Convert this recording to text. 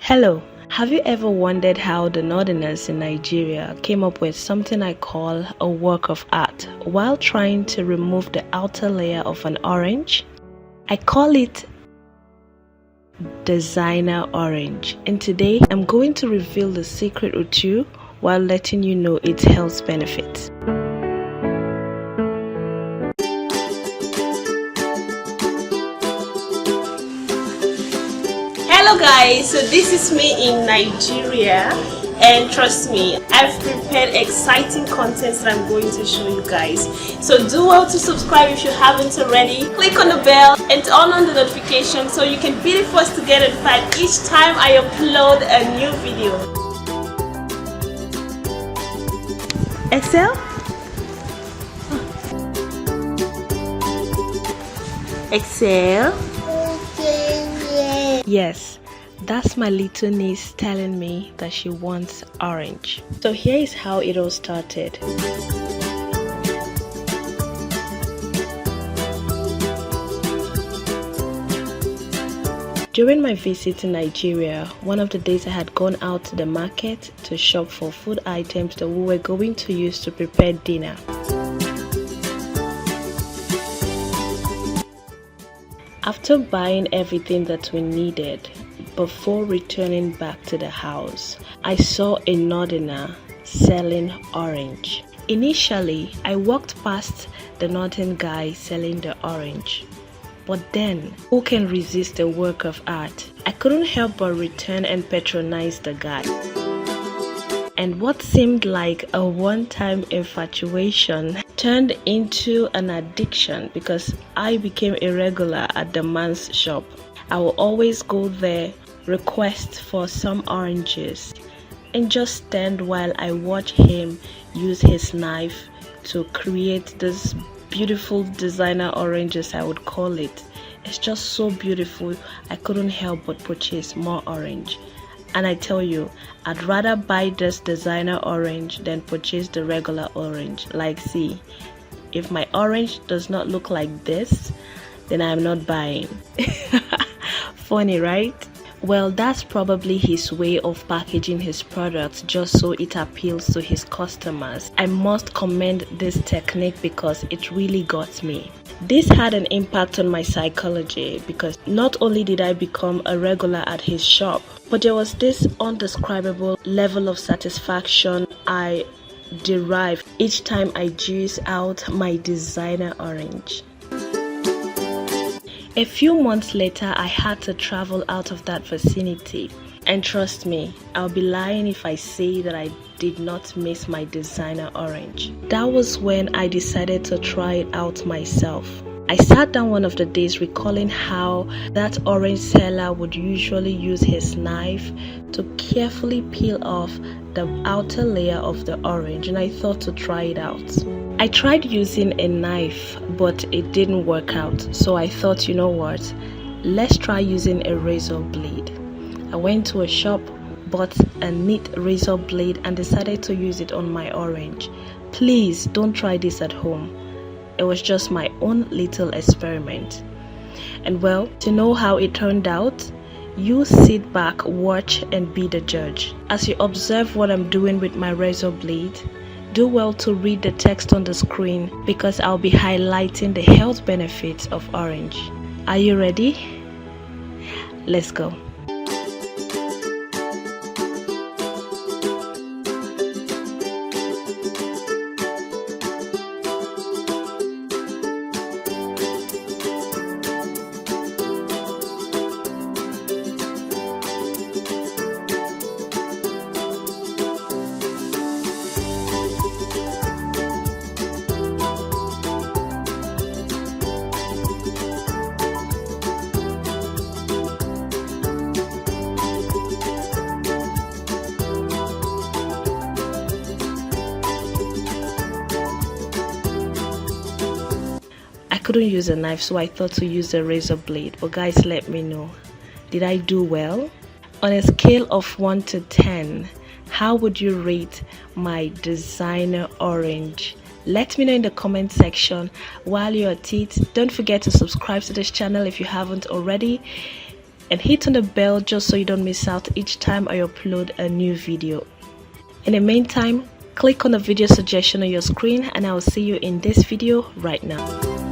Hello, have you ever wondered how the Northerners in Nigeria came up with something I call a work of art while trying to remove the outer layer of an orange? I call it designer orange, and today I'm going to reveal the secret with you while letting you know its health benefits. Hello guys, so this is me in Nigeria, and trust me, I've prepared exciting content that I'm going to show you guys. So do well to subscribe if you haven't already. Click on the bell and turn on the notification so you can be the first to get notified each time I upload a new video. Excel? Excel? Yes, that's my little niece telling me that she wants orange. So here is how it all started. During my visit to Nigeria, one of the days I had gone out to the market to shop for food items that we were going to use to prepare dinner. After buying everything that we needed, before returning back to the house, I saw a Northerner selling orange. Initially, I walked past the Northern guy selling the orange. But then, who can resist a work of art? I couldn't help but return and patronize the guy. And what seemed like a one-time infatuation turned into an addiction because I became a regular at the man's shop. I will always go there, request for some oranges, and just stand while I watch him use his knife to create this beautiful designer oranges, I would call it. It's just so beautiful, I couldn't help but purchase more orange. And I tell you, I'd rather buy this designer orange than purchase the regular orange. Like, see, if my orange does not look like this, then I'm not buying. Funny, right? Well, that's probably his way of packaging his products just so it appeals to his customers. I must commend this technique because it really got me. This had an impact on my psychology because not only did I become a regular at his shop, but there was this undescribable level of satisfaction I derived each time I juice out my designer orange. A few months later, I had to travel out of that vicinity. And trust me, I'll be lying if I say that I did not miss my designer orange. That was when I decided to try it out myself. I sat down one of the days recalling how that orange seller would usually use his knife to carefully peel off the outer layer of the orange, and I thought to try it out. I tried using a knife, but it didn't work out, so I thought, you know what, let's try using a razor blade. I went to a shop, bought a neat razor blade and decided to use it on my orange. Please don't try this at home. It was just my own little experiment. And well, to know how it turned out, you sit back, watch and be the judge. As you observe what I'm doing with my razor blade, do well to read the text on the screen because I'll be highlighting the health benefits of orange. Are you ready? Let's go. I couldn't use a knife, so I thought to use a razor blade. But guys, let me know, did I do well? On a scale of 1 to 10, how would you rate my designer orange? Let me know in the comment section. While you're at it, don't forget to subscribe to this channel if you haven't already. and hit on the bell just so you don't miss out each time I upload a new video. In the meantime, click on the video suggestion on your screen and I will see you in this video right now.